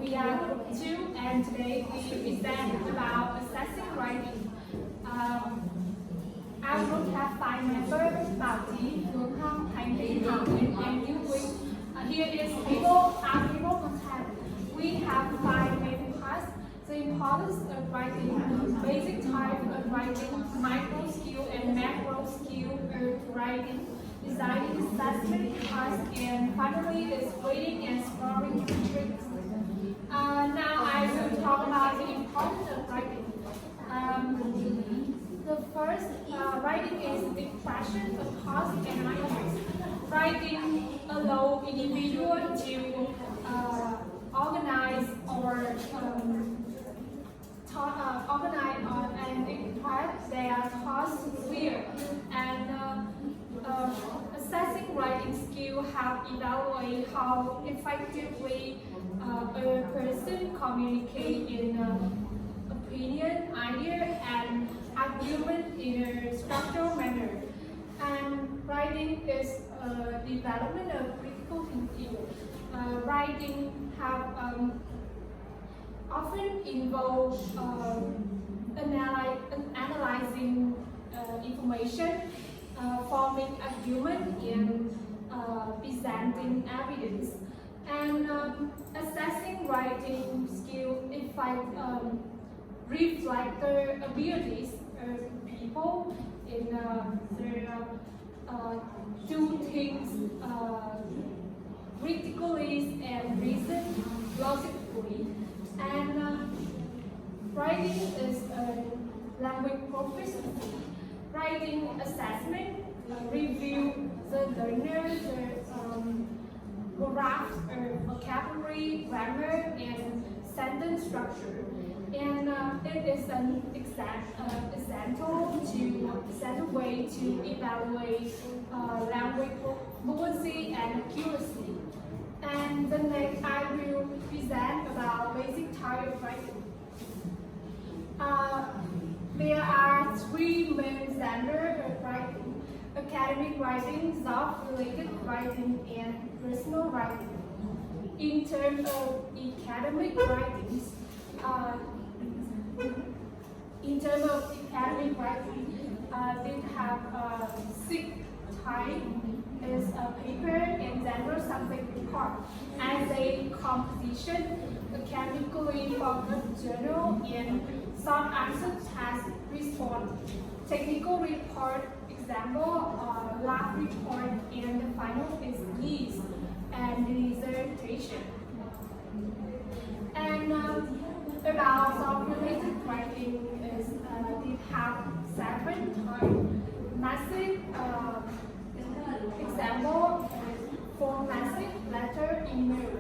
we are group 2, and today we present about assessing writing. Our group have 5 members: Bảo Trí, Hướng Hong, Thành Lý, Thảo Nguyễn, and Như Quỳnh. Here is our table content. We have 5 main parts: the importance of writing, basic type of writing, micro skill and macro skill of writing, designing assessment parts, and finally is grading and scoring tricks. Now I will talk about the importance of writing. The first, writing is the expression of thoughts and ideas. Writing allows individuals to organize and express their thoughts clear. And assessing writing skill help evaluate how effectively a person communicates in opinion, idea, and argument in a structural manner. And writing is development of critical thinking. Writing have often involve analyzing information, forming argument, and presenting evidence. And assessing writing skill reflect the abilities of people in their do things critically and reason logically. And writing is a language proficiency. Writing assessment review the learner's grasp of vocabulary, grammar, and sentence structure. And it is an essential way to evaluate language fluency and accuracy. And the next I will present about basic type of writing. There are 3 main standards of writing: academic writing, self-related writing, and personal writing. In terms of academic writings, they have 6 types: is a paper and general subject report. As a composition, academically focused journal, and short answer task response. Technical report, example, lab report, and the final is thesis and dissertation. And about self-related writing is they have 7 types. Massive example for massive letter email,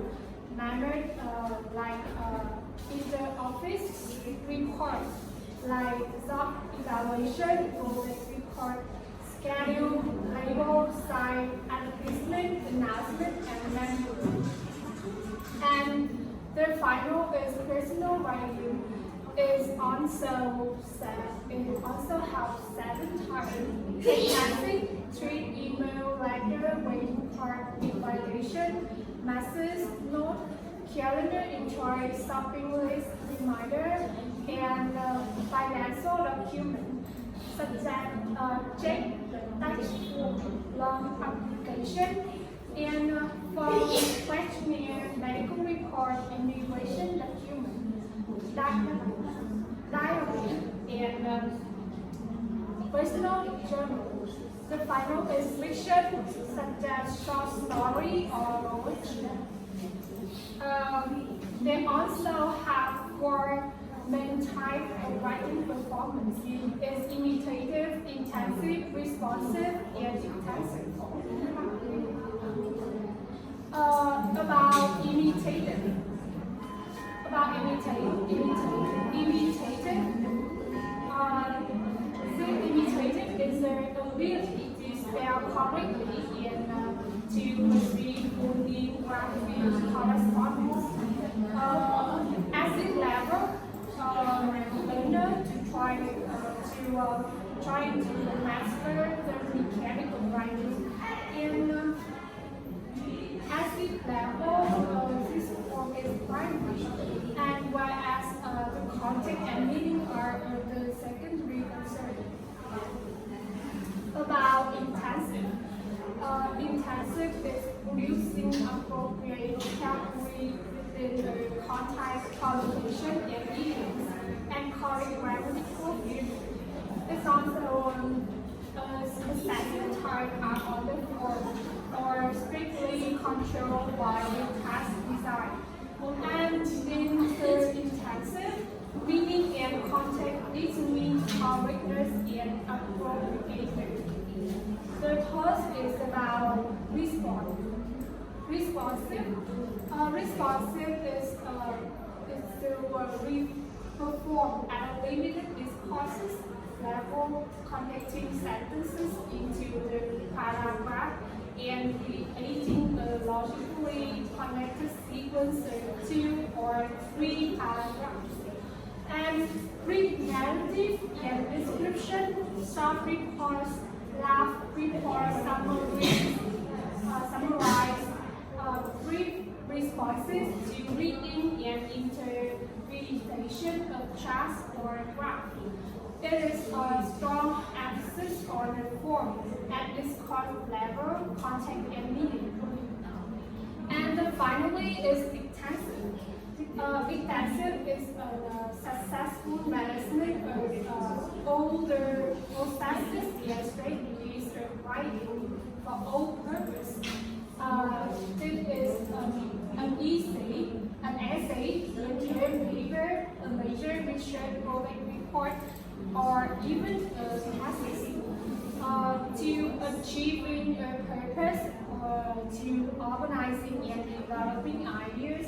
mannered like inter-office report, like job evaluation, project report, schedule, label, sign, advertisement, announcement, and manual. And the final is personal writing. It also has 7 types: message, tweet, email, letter, waiting card, invitation, message, note, calendar entry, shopping list, reminder, and financial document, such as check, tax form, loan application, and for questionnaire, medical report, immigration document, diary, and personal journal. The final is fiction, such as short story or novels. They also have 4 main types of writing performance: is imitative, intensive, responsive, and intensive. About imitative. Imitative is the ability to spell correctly and to read phonographic correspondence. At this level, learner trying to master the mechanical writing. And at this level, this form is primary. intensive is producing appropriate vocabulary within the context, communication, and meanings, and correct grammatical use. It's also specific type are on the form or strictly controlled by the task design. And in the intensive, meaning and context determine correctness and appropriateness. The task is about response. Responsive. Responsive is to perform at a limited discourses level, connecting sentences into the paragraph and creating a logically connected sequence of 2 or 3 paragraphs. And read narrative and description, short reports, laugh reports, summarize brief responses to reading and interpretation of charts or graph. There is a strong emphasis on the form at this level, content and meaning. And finally is intensive. Intensive is a successful management of older processes and strategies of writing for all purpose. It is an essay, a term paper, a major research project report, or even a thesis to achieving a purpose, to organizing and developing ideas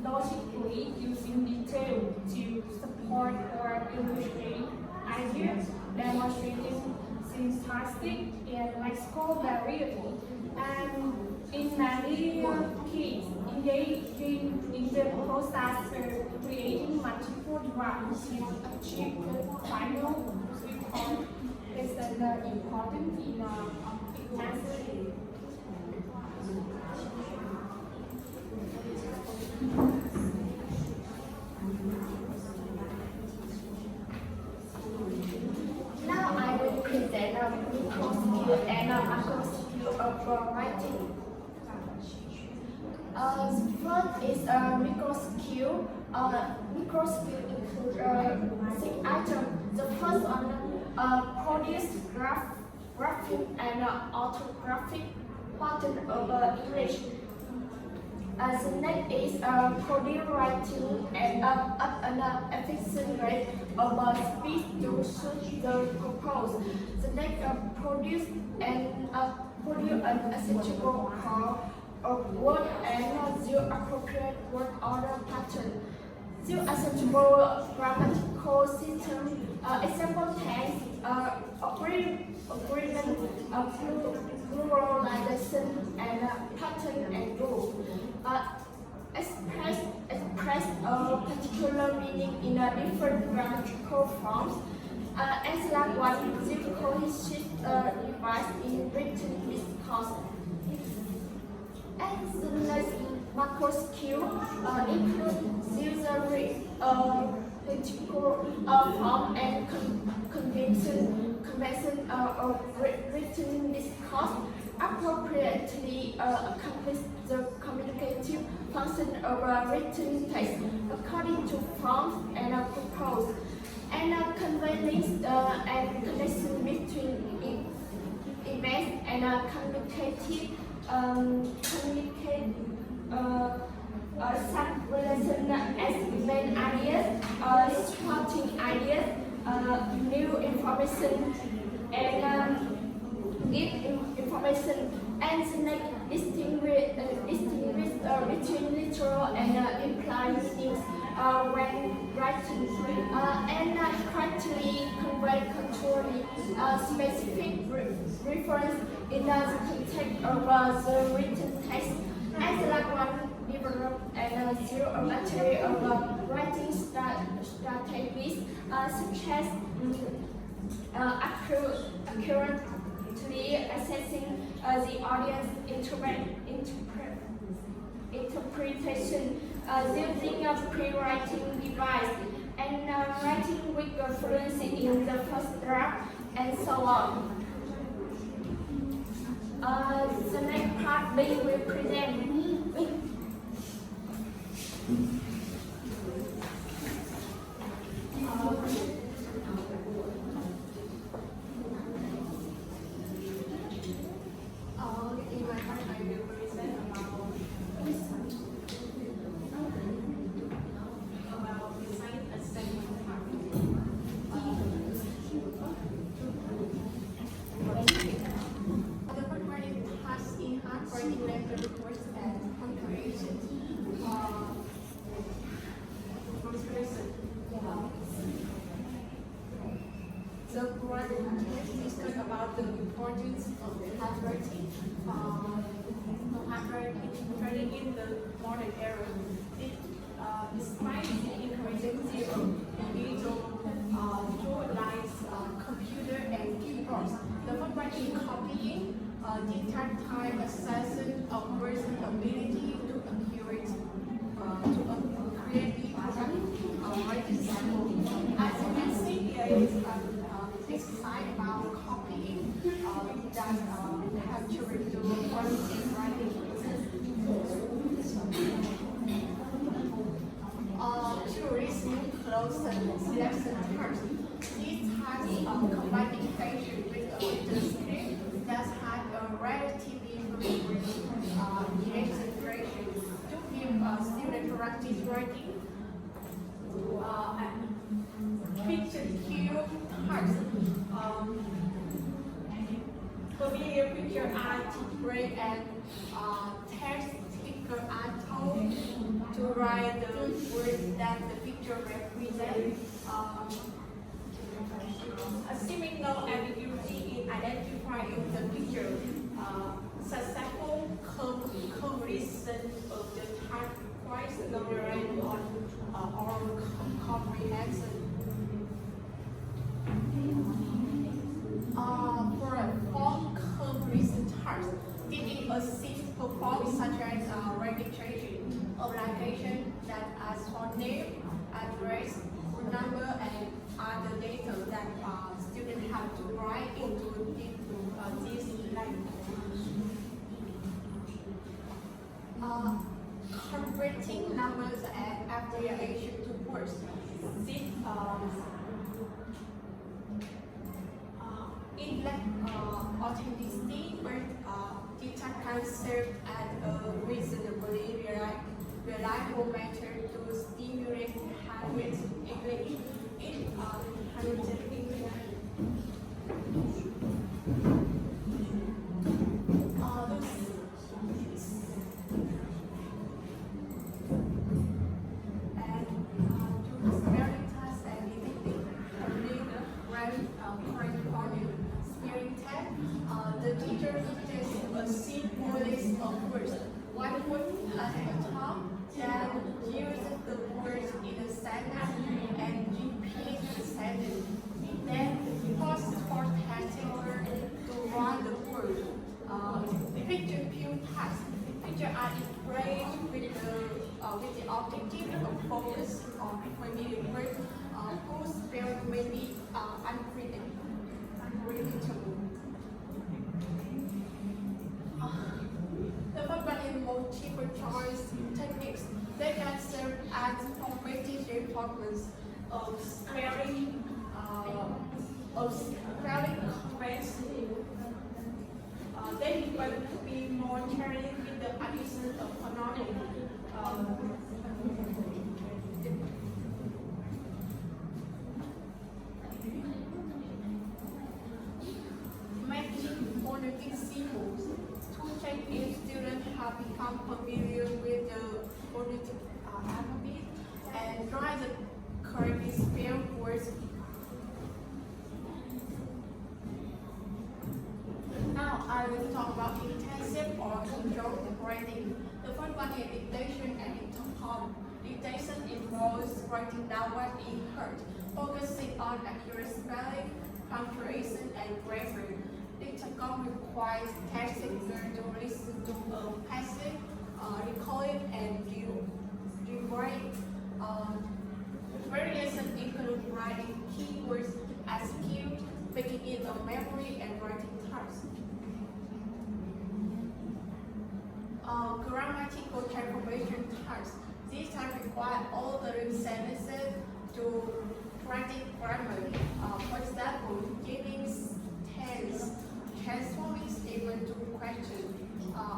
logically using detail to support or illustrate ideas, demonstrating syntactic and lexical variety, and in many cases engaging in the process of creating multiple drafts to achieve the final report is important in intensive. Now I will present a micro skill and a macro skill of writing. First is a micro skill. Micro skill includes 6 items. The first one produce graphic and orthographic pattern of English. The next is produce writing and an efficient rate of speech to suit the purpose. The next produce an acceptable call of word and the appropriate word order pattern. The acceptable grammatical system, example tense, agreement, pluralization, and pattern and rule. Express a particular meaning in a different grammatical forms. As like one, the cohesive device in written discourse. And the next macro skill includes user rhetorical form and convention of written discourse appropriately accomplish the communicative function of a written text according to forms and purpose, and conveying and connection between events and communicate some relation as event ideas, supporting ideas, new information, and information, and distinguish between literal and implied meanings when writing, and correctly convey culturally specific reference in the context of the written text, as like one develop and zero material of writing strategies such as accurately assessing the audience interpretation using a pre-writing device, and writing with fluency in the first draft, and so on. The next part B will present. In my part, I will present about design a segment part. The first one is task in hand writing letter reports and punctuation. The one discuss about the importance of handwriting. Handwriting training in the modern era. Despite the intelligent zero, digital lines, computer and keyboards, the handwriting copying, detect time assessment of person ability to accurate, to create writing sample. As you can see, here is this slide about copying that capturing the quality writing. To listen close and selection terms. These types of combine information with a written script that has a relatively frequent illustration to give student practice writing. Picture cue parts. Familiar picture are break and text speaker are told to write the words that the picture represents. Assuming no ambiguity in identifying the picture, successful comparison of the type requires elaborate on oral comprehension. For a form comparison task, did assist perform such as registration, obligation that asks for name, address, phone number, and other data that students have to write into this language. Converting numbers and abbreviation to words. This authenticity where data can serve as a reasonably reliable method to stimulate handwritten English in handwritten English. The teacher teaches a simple list of words. One word at a time, then use the words in a sentence and repeat the sentence. Then pause for texture to write the word. Picture few tasks. Picture are engraved with the objective of focus on familiar words whose spelling may be unpredictable. The following multiple choice techniques they can serve as formative departments of spelling convention. They will be more challenging with the addition of phonetic. Matching phonetic symbols to check if students have become familiar with the phonetic alphabet and try the correctly spelled words. Now I will talk about intensive or controlled writing. The first one is dictation and intercom. Dictation involves writing down what is heard, focusing on accurate spelling, punctuation, and grammar. Intercom requires text listener to listen to a passage, recall it, and rewrite. Variations include writing keywords as cues, making it a memory and writing task. Grammatical transformation tasks. This time require all the sentences to practice grammar. For example, giving tense, transforming statement to question,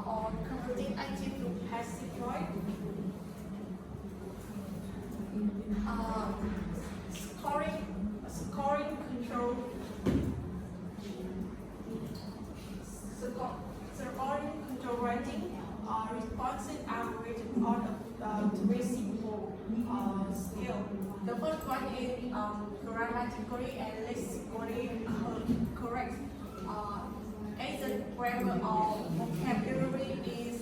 or converting active to passive voice. Scoring control. Scoring control writing, responsive algorithm on the three simple scale. The first one is grammatically and lexically correct. Either grammar or vocabulary is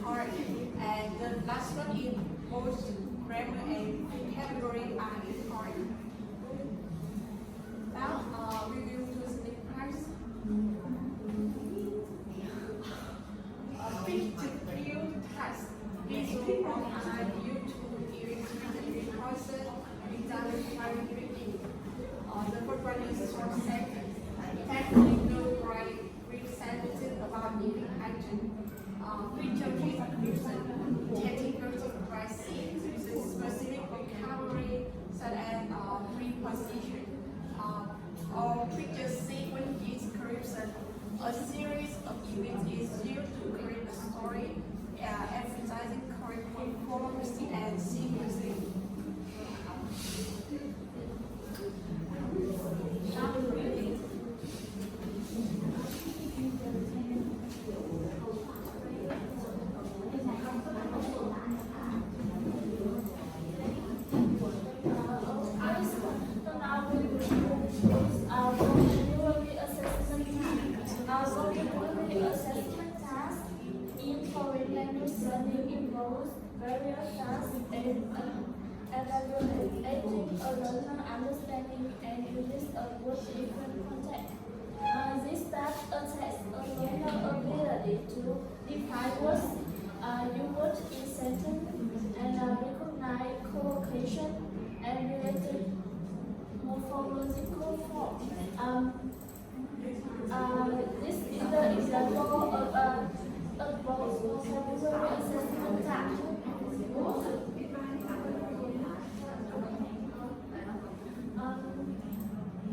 correct, and the last one is both grammar and vocabulary are incorrect. Now we will do the practice. Fit to field task. This will provide you to illustrate the process without time reading. The first one is short sentence. Technically, no brief sentences about giving action. Feature description, technical pricing, specific vocabulary such as preposition. Or feature sequence description. A series of events is used to create a story, emphasizing correct conformity and sequencing. Learning involves various tasks and evaluating a learner understanding and uses a word different context. This task assesses a learner ability to define words, use words in sentence, and recognize collocation and related morphological forms. This is the example of a vocabulary assessment task.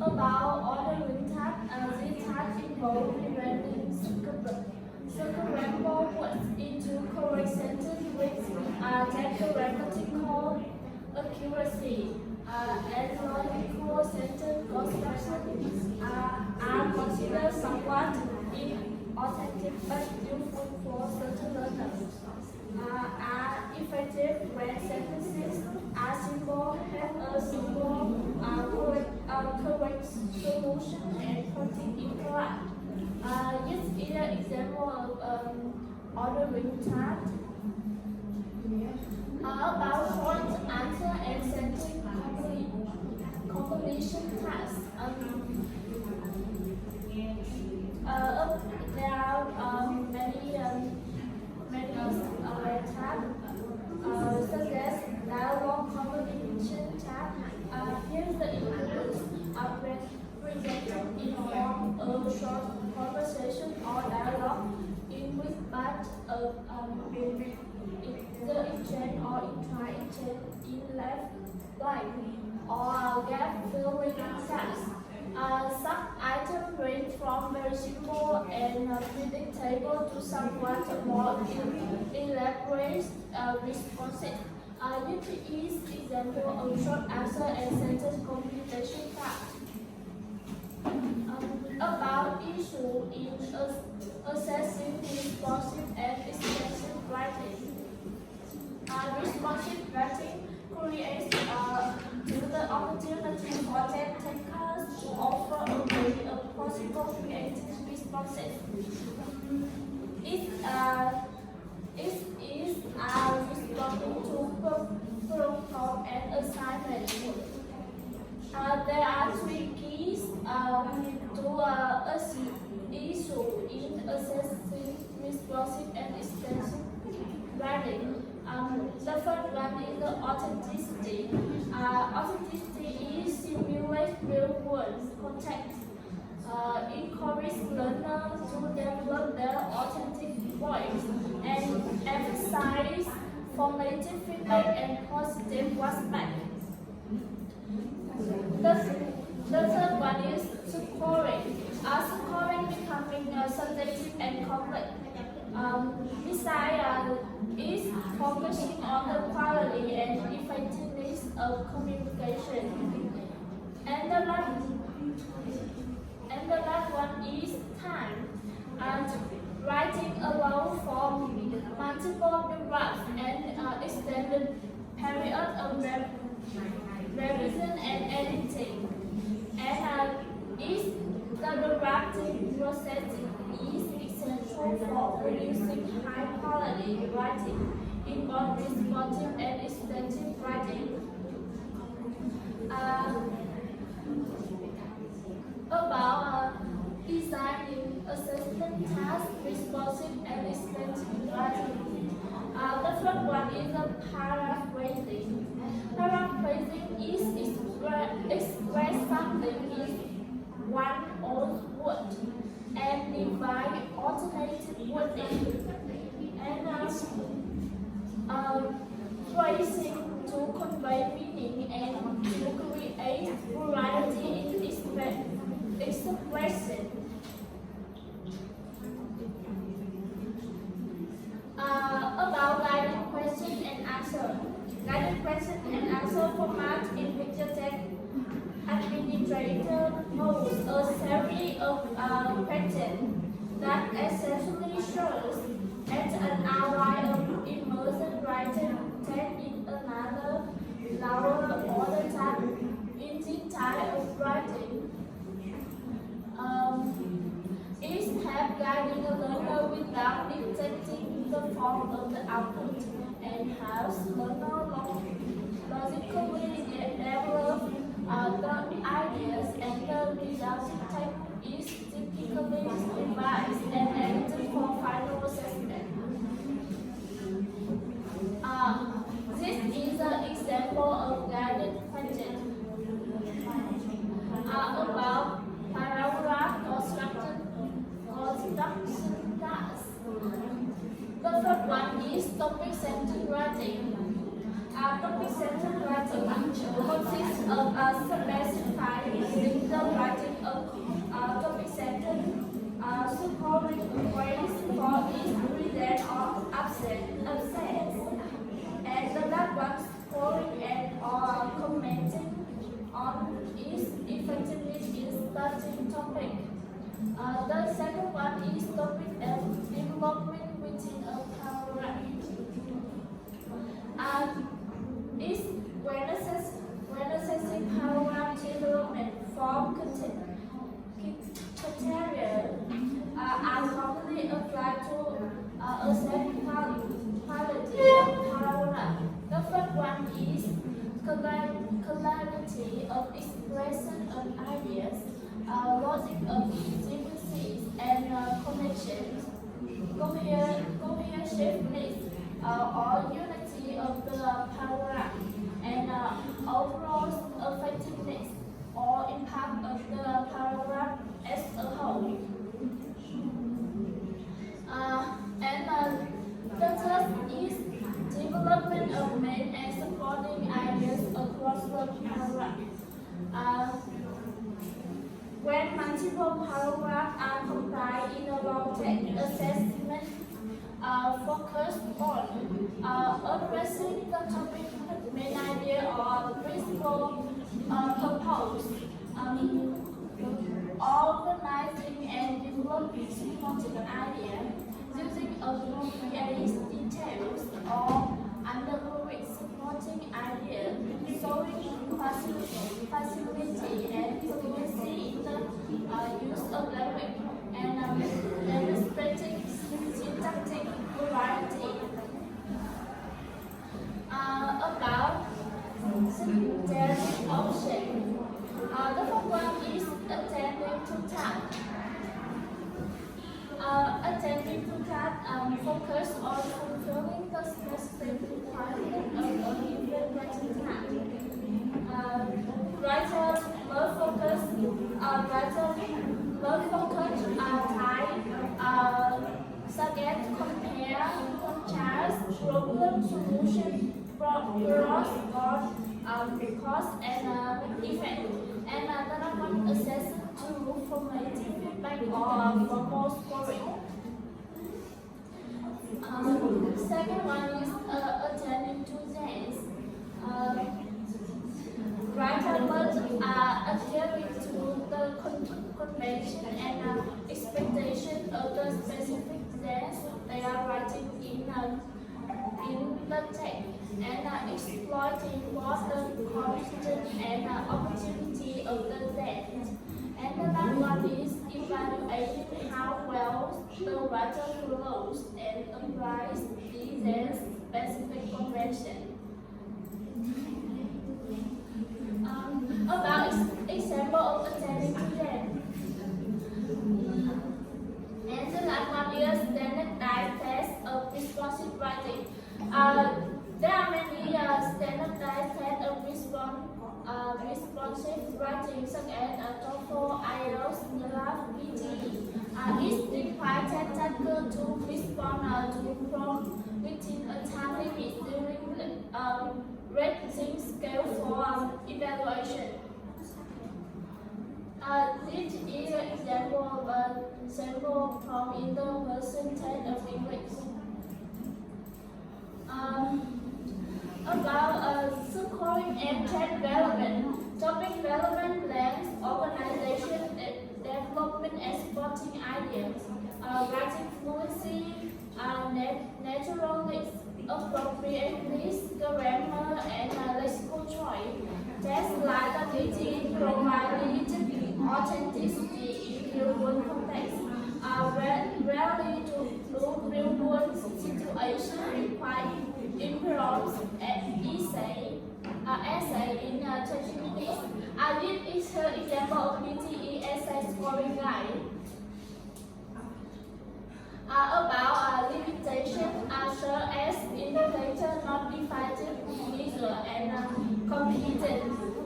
About ordering tasks, this task involves rewriting circle words into correct sentences with grammatical accuracy. And logical sentence construction are considered somewhat inauthentic but useful for certain learners. Are effective when sentences are simple, have a simple, correct solution, and contain incorrect. This is an example of ordering task. About short answer and sentence completion tasks. There are many tasks, such as dialogue completion task. Here's the inputs presented in form of short conversation or dialogue in which part of the intent or intent in left blank or gap filling tasks. Some items range from very simple and predictable to somewhat more elaborate responses. This is example of short answer and sentence completion task. About issue in assessing responsive and expressive writing. Responsive writing creates the opportunity for takers to offer a range of possible creative responses. It is responding to problem and assignment. There are three keys to issue in assessing responsive and expressive writing. The first one is the authenticity. Authenticity is simulate real world context. Encourage learners to develop their authentic voice and formative feedback, and positive feedback. The third one is scoring. Scoring becoming subjective and complex. Design is focusing on the quality and effectiveness of communication. And the last one is time. And writing allows for multiple drafts and extended period of revision and editing. And is the drafting process is essential for producing high quality writing in both responsive and extensive writing. About designing assessment tasks, responsive and extensive writing. The first one is a paraphrasing. Paraphrasing is express something in one old word and divide alternative wording. And phrasing to convey meaning and to create variety in expression. About guided question and answer. Guided question and answer format in picture text. Administrator holds a series of questions that essentially shows as an outline of immersive writing text in another lower order type in this type of writing. Is help guiding the learner without dictating the form of the output and helps learner logically develop the ideas and the resulting text is typically revised and edited for final assessment. This is an example of guided question about paragraph construction tasks. The first one is topic-centered writing. Topic-centered writing consists of specifying the writing of topic-centered supporting phrase for each present or absent. And the last one scoring and or commenting on its effectiveness in studying topic. The second one is topic and development within a paragraph. Is when assessing paragraph development form criteria are commonly applied to assess quality of paragraph. The first one is clarity of expression of ideas, logic of sequences and connections, cohesiveness or unity of the paragraph, and overall effectiveness or impact of the paragraph as a whole. The third is development of main and supporting ideas across the paragraph. When multiple paragraphs are combined in a long text assessment, focus on addressing the topic, main idea or principle proposed, organizing and developing supporting ideas using appropriate details or underlying supporting ideas, showing facility and fluency in the use of language and demonstrating syntactic variety. About synthetic option. The first one is attending to task. Attending to task focus on fulfilling the specific requirement of a given writing task. solution pros cause and effect, and the one assess to formative feedback or formal scoring. Second one is attending to things. Writer must adhering to the convention and expectation of the specific things they are writing in the text, and exploiting what the content and opportunity of the text. And the last one is evaluating how well the writer follows and applies these specific convention. About example of attending to them. And the last one is standardized test of responsive writing. There are many standardized tests of responsive writing, such as TOEFL, IELTS, NLAF, PTE. Each requires test taker to respond to prompt within a time limit during the rating scale for evaluation. This is an example of a sample from in-person test of English. About scoring and test relevant, topic relevant length, organization, development and sporting ideas, writing fluency, naturalness, appropriateness, grammar, and lexical choice. Tests like the PTE provide authenticity in real-world context. Rarely to real-world situation require impromptu essay in 20 minutes. This is an example of PTE essay scoring guide. About limitation, such as indicator not definitive visual and competent,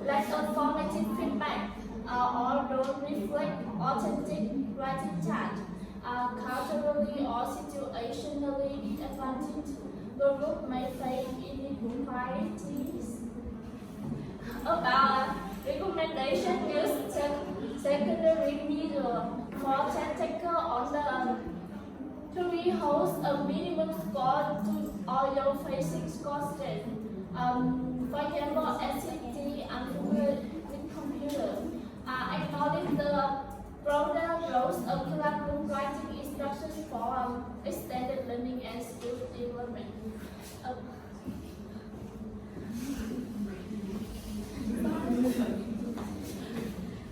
lack of formative feedback, or don't reflect authentic writing chart, culturally or situationally disadvantaged, the group may face inequalities. About recommendation, use secondary measure for test taker on the to host a minimum score to all your facing score state. For example, SAT and with computer. Acknowledge the broader growth of classroom writing instructions for extended learning and skill development.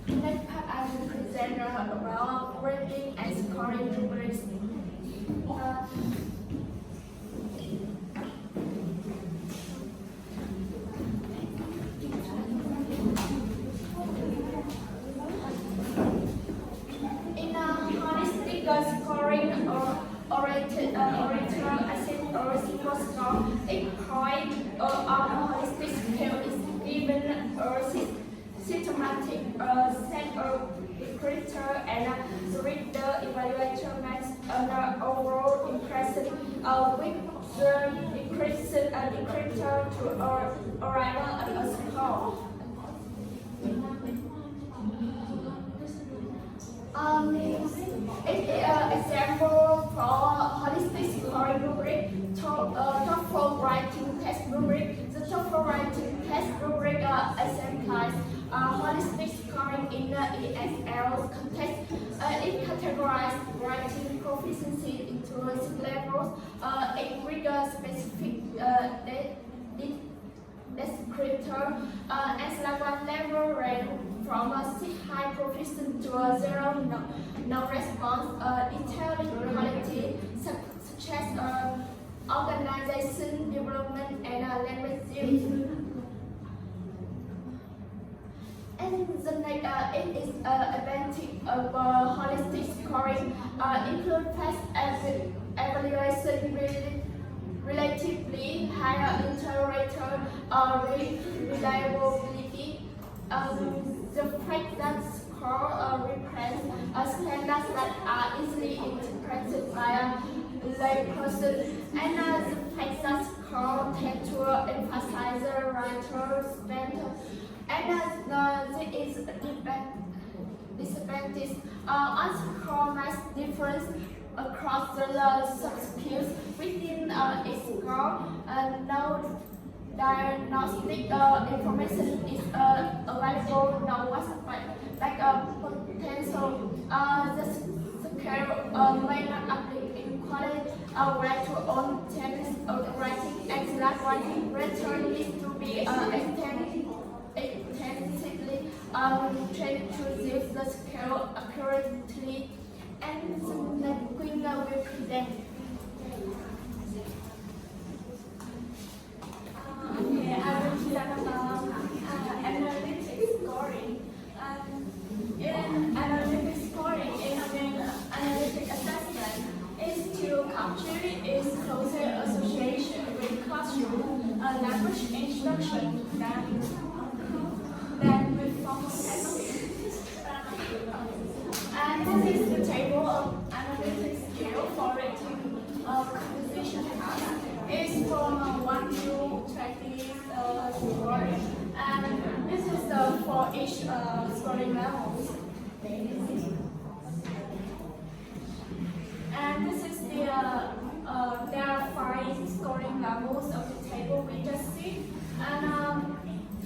Next part I will present about rating and scoring rubrics. Scoring or oriental assessment or simple score, a point on a holistic scale is given a systematic set of criteria and the reader evaluator makes an overall impression with the increasing criteria to arrival at a score. Example for holistic scoring rubric, TOEFL writing test rubric. The TOEFL writing test rubric exemplifies holistic scoring in the ESL context. It categorizes writing proficiency into 6 levels, a rigor specific descriptor, as like one level range from a 6 high proficient to a 0 no response, detailing quality such as organization development and language use. And the next it is advantage of holistic scoring include past evaluation relatively higher iterator reliability. The fact that score represents standards that are easily interpreted by a layperson, and the fact that score natural strength, and there is a disadvantage uncompromised difference across the subspecies within its group. No diagnostic information is available. No what's like a potential. The scale may not apply equally where to own tennis writing and slash writing return needs to be extensively trained to use the scale accurately, and the Queen will present. Okay, I will present about analytics scoring. In analytics scoring, analytic assessment is to capture its closer association with classroom language instruction than with formal testing. And this is the table of analytic scale for rating composition tasks. It's from 1 to 20 scoring, and this is for each scoring levels. And this is there are 5 scoring levels of the table we just see, and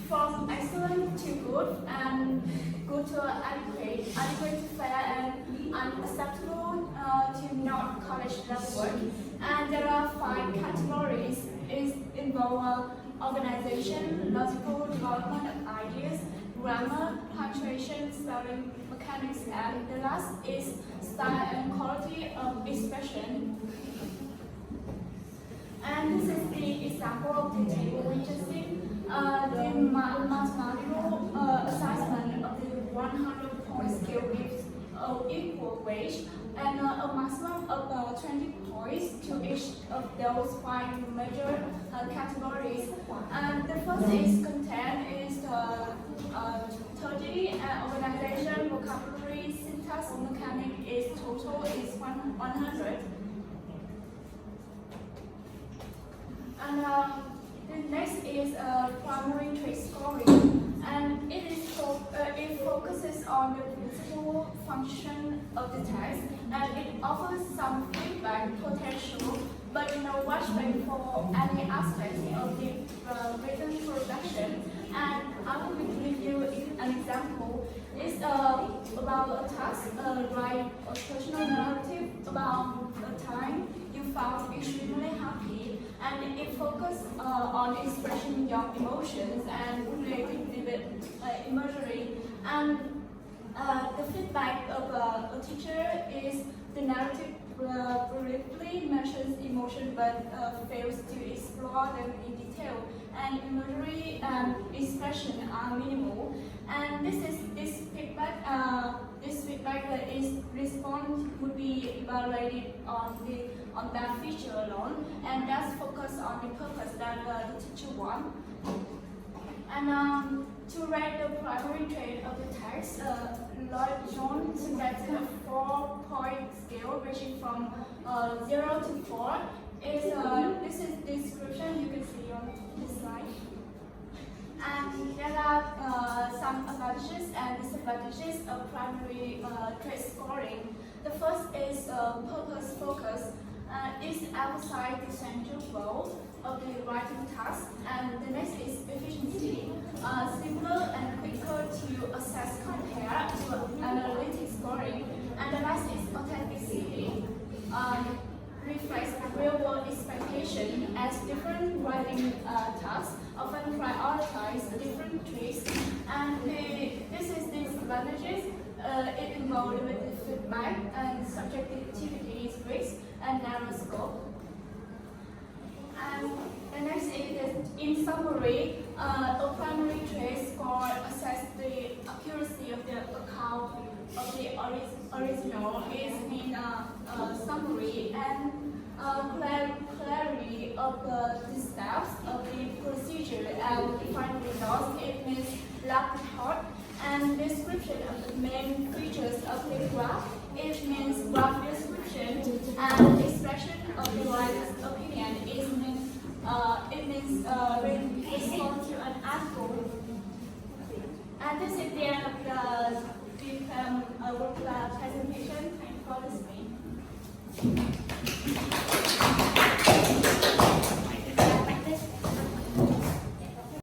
from excellent to good, and good to adequate to fair, and unacceptable to not college level work. And there are 5 categories. It involve organization, logical development of ideas, grammar, punctuation, spelling, mechanics, and the last is style and quality of expression. And this is the example of the table we just did. The mathematical assessment of the 100-point scale gives equal weight and a maximum of 20 points to each of those 5 major categories. And the first is content, is 30, and organization, vocabulary, syntax, mechanic is total is 100. And the next is primary trait scoring, and it focuses on the principal function of the text, and it offers some feedback potential, but no watchback for any aspect of the written production. And I will give you an example. It's about a task, write a personal narrative about a time you felt extremely happy, and it focuses on expressing your emotions and creating vivid imagery. And the feedback of a teacher is the narrative briefly mentions emotion but fails to explore them in detail, and imagery and expression are minimal. And this feedback is response would be evaluated on that feature alone, and that's focus on the purpose that the teacher wants. And to rate the primary trait of the text, Lloyd Jones suggested a 4-point scale ranging from 0 to 4. This is the description you can see on this slide. And there are some advantages and disadvantages of primary trait scoring. The first is purpose focus. It emphasizes the central role of the writing task, and the next is efficiency, simpler and quicker to assess compared to analytic scoring, and the last is authenticity, reflects real-world expectation as different writing tasks often prioritize different traits, and this is the advantages. It involved with the feedback and subjectivity risk and narrow scope. And the next is, in summary, a primary trait score assess the accuracy of the account of the original is in summary, and clarity of the steps of the procedure and final results. It means lack of thought, and description of the main features of the graph. It means graph description, and expression of the writer's opinion. It means respond to an article. And this is the end of the presentation.